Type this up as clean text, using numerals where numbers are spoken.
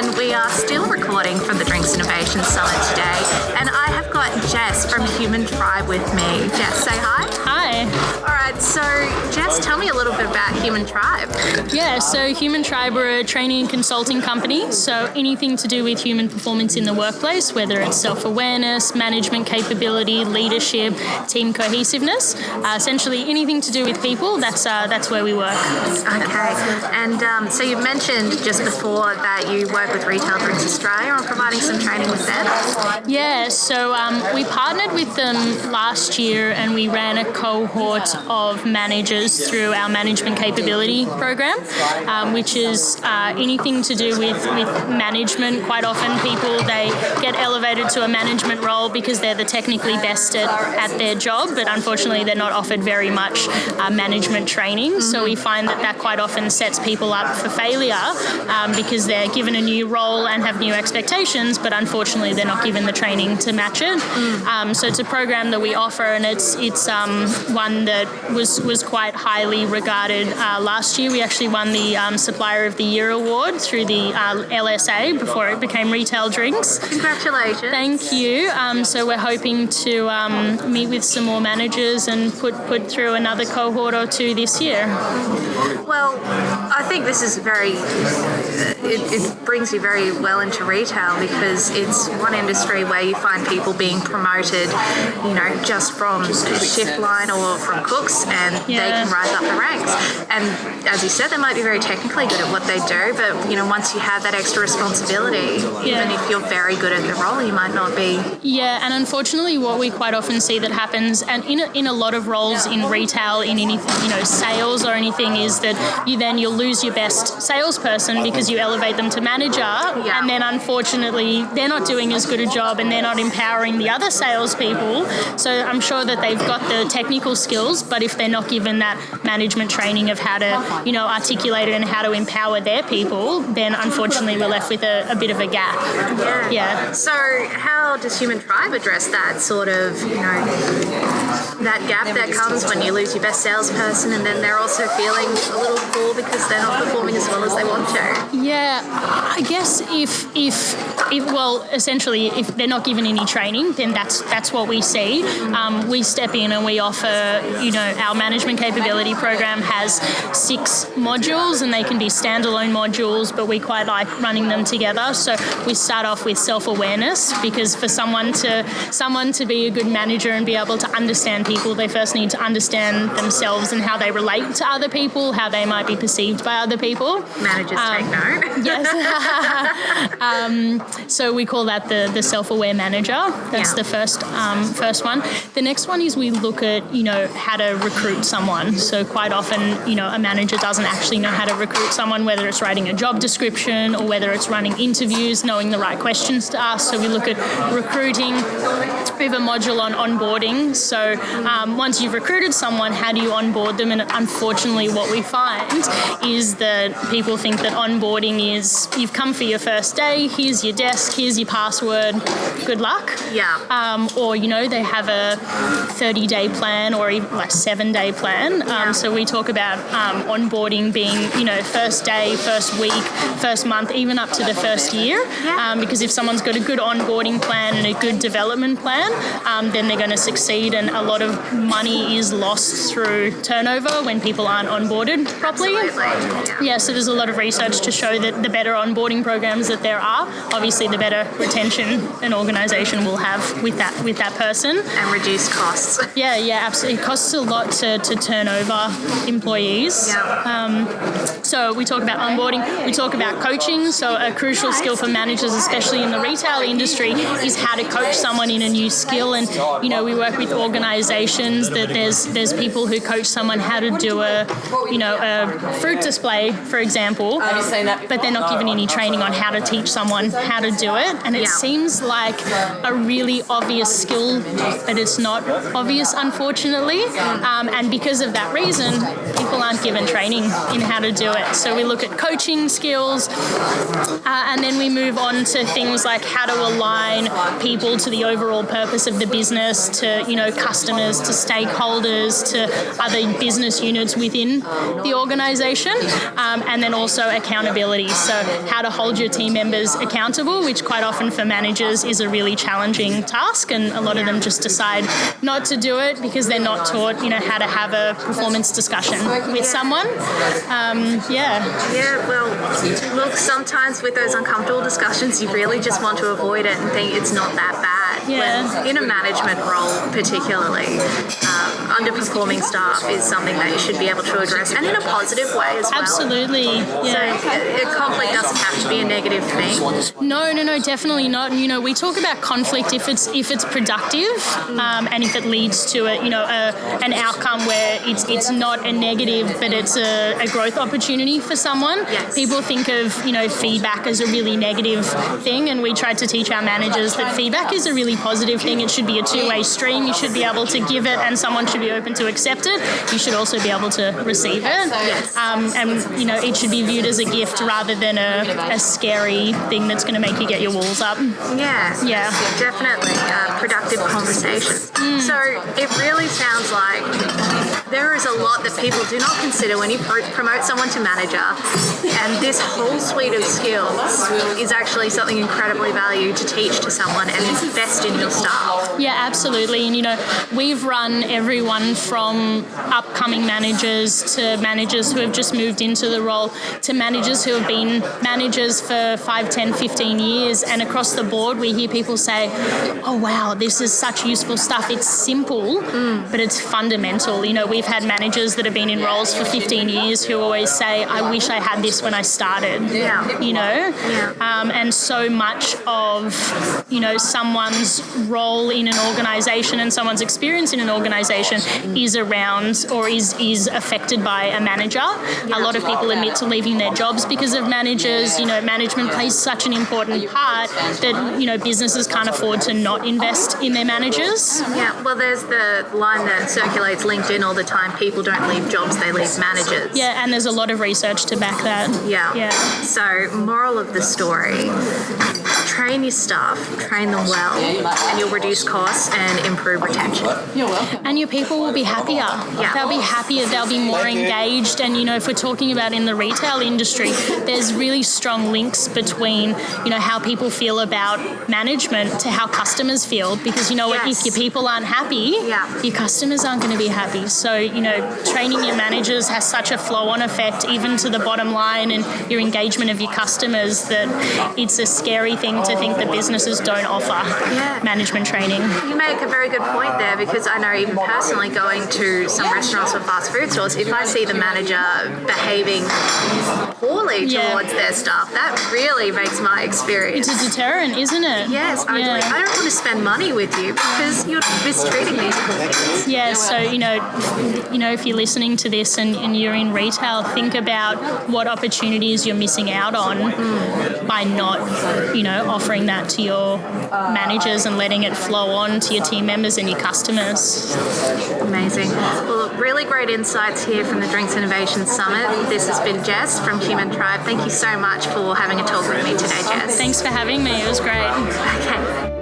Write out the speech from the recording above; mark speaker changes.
Speaker 1: and we are still recording from the Drinks Innovation Summit today. And I have got Jess from Human Tribe with me. Jess, say hi.
Speaker 2: Hi.
Speaker 1: All right, so Jess, tell me a little bit about Human Tribe.
Speaker 2: Yeah, so Human Tribe, we're a training and consulting company, so anything to do with human performance in the workplace, whether it's self-awareness, management capability, leadership, team cohesiveness, essentially anything to do with people, that's where we work.
Speaker 1: Okay, and so you mentioned just before that you work with Retail Drinks Australia on providing some training with them.
Speaker 2: Yeah, so we partnered with them last year and we ran a cohort of managers through our management capability program, which is anything to do with management. Quite often people, they get elevated to a management role because they're the technically best at their job, but unfortunately they're not offered very much management training. Mm-hmm. So we find that quite often sets people up for failure because they're given a new role and have new expectations, but unfortunately they're not given the training to match it. So it's a program that we offer, and it's one that was quite highly regarded last year. We actually won the Supplier of the Year award through the LSA before it became Retail Drinks.
Speaker 1: Congratulations.
Speaker 2: Thank you. So we're hoping to meet with some more managers and put through another cohort or two this year.
Speaker 1: Well, I think this is it brings you very well into retail, because it's one industry where you find people being promoted, just from shift line or from cooks, and they can rise up the ranks. And as you said, they might be very technically good at what they do, but once you have that extra responsibility, even if you're very good at the role, you might not be.
Speaker 2: Yeah, and unfortunately, what we quite often see that happens, and in a lot of roles in retail, in anything, sales or anything, is that you'll lose your best salesperson because you elevate them to manager, and then unfortunately they're not doing as good a job and they're not empowering the other salespeople. So I'm sure that they've got the technical skills, but if they're not given that management training of how to, articulate it and how to empower their people, then unfortunately we're left with a bit of a gap. Yeah.
Speaker 1: So how does Human Tribe address that sort of, that gap that comes when you lose your best salesperson and then they're also feeling a little poor because they're not performing as well as they want to?
Speaker 2: Yeah, I guess if essentially if they're not given any training, then that's what we see. We step in and we offer, our management capability program has 6 modules, and they can be standalone modules, but we quite like running them together. So we start off with self-awareness, because for someone to be a good manager and be able to understand people, they first need to understand themselves and how they relate to other people, how they might be perceived by other people.
Speaker 1: Managers take note.
Speaker 2: Yes. So we call that the self-aware manager. That's the first one. The next one is we look at, how to recruit someone. So quite often, a manager doesn't actually know how to recruit someone, whether it's writing a job description or whether it's running interviews, knowing the right questions to ask. So we look at recruiting. We have a module on onboarding. So once you've recruited someone, how do you onboard them? And unfortunately, what we find is that people think that onboarding is, you've come for your first day, here's your desk, here's your password, good luck.
Speaker 1: Yeah.
Speaker 2: Or, they have a 30-day plan or even like 7-day plan. So we talk about onboarding being, first day, first week, first month, even up to the first year. Because if someone's got a good onboarding plan and a good development plan, then they're going to succeed. And a lot of money is lost through turnover when people aren't onboarded properly.
Speaker 1: Absolutely.
Speaker 2: Yeah, so there's a lot of research to show that the better onboarding programs that there are, obviously the better retention an organisation will have with that person.
Speaker 1: And reduce costs.
Speaker 2: Yeah, absolutely. It costs a lot to turn over employees. So we talk about onboarding, we talk about coaching. So a crucial skill for managers, especially in the retail industry, is how to coach someone in a new skill. And, we work with organisations that there's people who coach someone how to do a fruit display, for example, but they're not given any training on how to teach someone how to to do it. And it seems like a really obvious skill, but it's not obvious, unfortunately. And because of that reason, people aren't given training in how to do it. So we look at coaching skills, and then we move on to things like how to align people to the overall purpose of the business, to, customers, to stakeholders, to other business units within the organisation, and then also accountability. So how to hold your team members accountable, which quite often for managers is a really challenging task, and a lot of them just decide not to do it because they're not taught, how to have a performance discussion with someone.
Speaker 1: Yeah, well, look, sometimes with those uncomfortable discussions, you really just want to avoid it and think it's not that bad. When in a management role particularly, underperforming staff is something that you should be able to address, and in a positive way as well.
Speaker 2: Absolutely, yeah.
Speaker 1: So conflict doesn't have to be a negative thing.
Speaker 2: No, definitely not. And, we talk about conflict if it's productive, and if it leads to an outcome where it's not a negative, but it's a growth opportunity for someone.
Speaker 1: Yes.
Speaker 2: People think of feedback as a really negative thing, and we try to teach our managers that feedback is a really positive thing. It should be a two-way stream. You should be able to give it, and someone should be open to accept it. You should also be able to receive it.
Speaker 1: Yes.
Speaker 2: And it should be viewed as a gift rather than a scary thing that's going to make you get your walls up.
Speaker 1: Yeah, definitely. Productive conversations. So it really sounds like there is a lot that people do not consider when you promote someone to manager, and this whole suite of skills is actually something incredibly valued to teach to someone and invest in your staff.
Speaker 2: Yeah, absolutely. And we've run everyone from upcoming managers to managers who have just moved into the role to managers who have been managers for 5, 10, 15 years, and across the board we hear people say, oh wow, this is such useful stuff. It's simple, but it's fundamental. We've had managers that have been in roles for 15 years who always say, I wish I had this when I started. And so much of someone's role in an organisation and someone's experience in an organisation is around or is affected by a manager. A lot of people admit to leaving their jobs because of managers. Management plays such an important part that businesses can't afford to not invest in their managers.
Speaker 1: Yeah, well, there's the line that circulates LinkedIn all the time: people don't leave jobs, they leave managers.
Speaker 2: Yeah, and there's a lot of research to back that.
Speaker 1: Yeah. So, moral of the story: train your staff, train them well, and you'll reduce costs and improve retention.
Speaker 2: And your people will be happier.
Speaker 1: Yeah.
Speaker 2: They'll be happier, they'll be more engaged. And, if we're talking about in the retail industry, there's really strong links between, how people feel about management to how customers feel. Because, if your people aren't happy, your customers aren't going to be happy. So, training your managers has such a flow-on effect even to the bottom line and your engagement of your customers that it's a scary thing to think that businesses don't offer management training.
Speaker 1: You make a very good point there, because I know even personally going to some restaurants or fast food stores, if I see the manager behaving poorly towards their staff, that really makes my experience.
Speaker 2: It's a deterrent, isn't it?
Speaker 1: Yes, I don't want to spend money with you because you're mistreating these poor kids.
Speaker 2: Yeah, so, if you're listening to this and you're in retail, think about what opportunities you're missing out on by not, offering that to your managers and letting it flow on to your team members and your customers.
Speaker 1: Amazing. Well, really great insights here from the Drinks Innovation Summit. This has been Jess from Human Tribe. Thank you so much for having a talk with me today, Jess.
Speaker 2: Thanks for having me. It was great.
Speaker 1: Okay.